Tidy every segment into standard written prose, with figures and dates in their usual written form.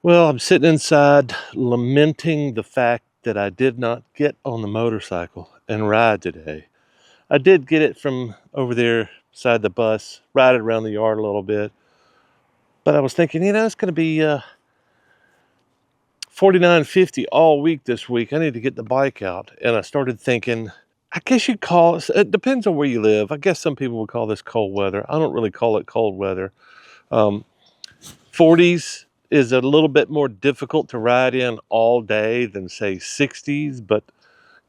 Well, I'm sitting inside lamenting the fact that I did not get on the motorcycle and ride today. I did get it from over there beside the bus, ride it around the yard a little bit. But I was thinking, it's going to be 49.50 all week this week. I need to get the bike out. And I started thinking, I guess you'd call it depends on where you live. I guess some people would call this cold weather. I don't really call it cold weather. Um, 40s is a little bit more difficult to ride in all day than say 60s, but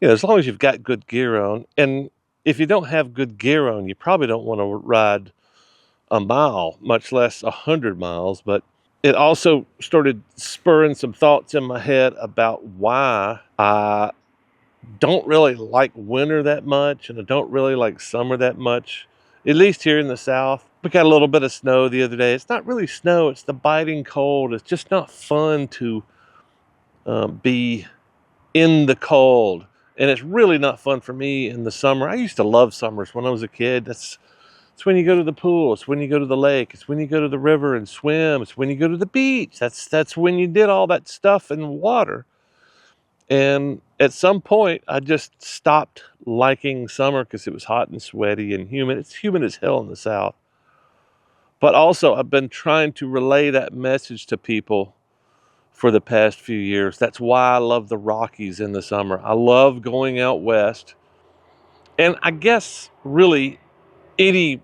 as long as you've got good gear on, and if you don't have good gear on, you probably don't want to ride a mile, much less 100 miles. But it also started spurring some thoughts in my head about why I don't really like winter that much, and I don't really like summer that much, at least here in the South. We got a little bit of snow the other day. It's not really snow, it's the biting cold. It's just not fun to be in the cold. And it's really not fun for me in the summer. I used to love summers when I was a kid. It's when you go to the pool. It's when you go to the lake. It's when you go to the river and swim. It's when you go to the beach. That's when you did all that stuff in water. And at some point, I just stopped liking summer because it was hot and sweaty and humid. It's humid as hell in the South. But also, I've been trying to relay that message to people for the past few years. That's why I love the Rockies in the summer. I love going out west. And I guess really any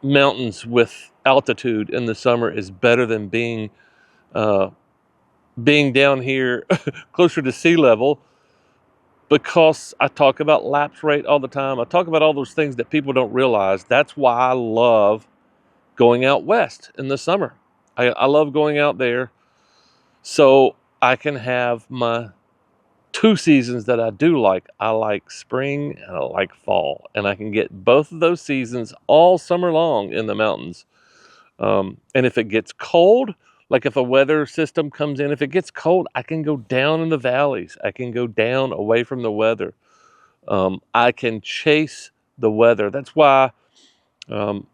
mountains with altitude in the summer is better than uh, being down here closer to sea level, because I talk about lapse rate all the time. I talk about all those things that people don't realize. That's why I love going out west in the summer. I love going out there so I can have my two seasons that I do like. I like spring and I like fall, and I can get both of those seasons all summer long in the mountains. And if it gets cold, like if a weather system comes in, if it gets cold, I can go down in the valleys. I can go down away from the weather. I can chase the weather. That's why um,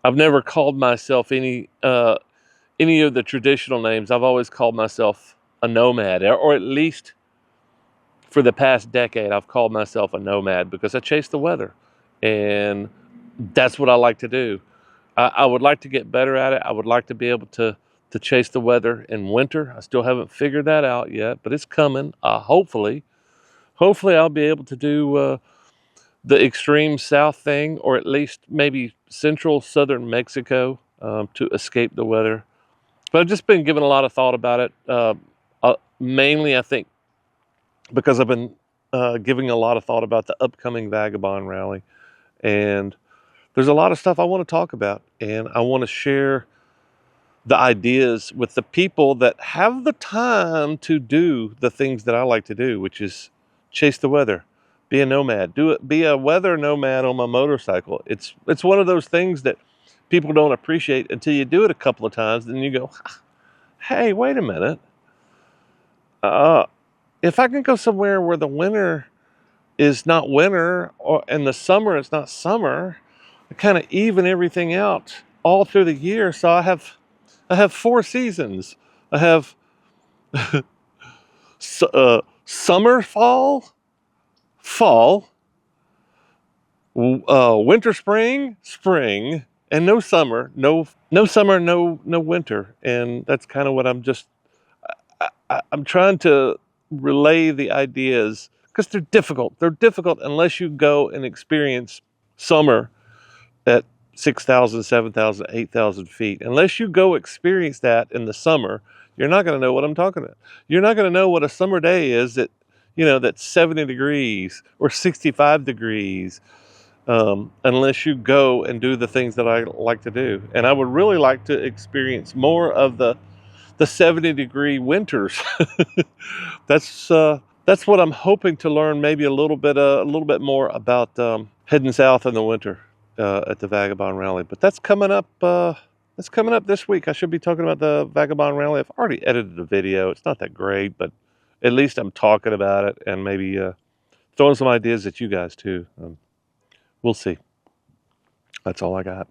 I've never called myself any of the traditional names. I've always called myself a nomad, or at least for the past decade, I've called myself a nomad because I chase the weather, and that's what I like to do. I would like to get better at it. I would like to be able to chase the weather in winter. I still haven't figured that out yet, but it's coming. Hopefully I'll be able to do the extreme south thing, or at least maybe central southern Mexico, to escape the weather. But I've just been giving a lot of thought about it. Mainly, I think, because I've been giving a lot of thought about the upcoming Vagabond rally. And there's a lot of stuff I want to talk about. And I want to share the ideas with the people that have the time to do the things that I like to do, which is chase the weather, be a nomad, be a weather nomad on my motorcycle. It's one of those things that people don't appreciate until you do it a couple of times. Then you go, hey, wait a minute. If I can go somewhere where the winter is not winter, and the summer is not summer, I kind of even everything out all through the year. So I have four seasons. I have summer, fall, winter, spring, and no summer, no summer, no winter. And that's kind of what I'm trying to relay the ideas, because they're difficult. They're difficult unless you go and experience summer at 6,000, 7,000, 8,000 feet. Unless you go experience that in the summer, you're not going to know what I'm talking about. You're not going to know what a summer day is that's 70 degrees or 65 degrees, unless you go and do the things that I like to do. And I would really like to experience more of the 70-degree winters. That's what I'm hoping to learn. Maybe a little bit more about heading south in the winter at the Vagabond Rally. But that's coming up. That's coming up this week. I should be talking about the Vagabond Rally. I've already edited a video. It's not that great, but at least I'm talking about it, and maybe throwing some ideas at you guys too. We'll see. That's all I got.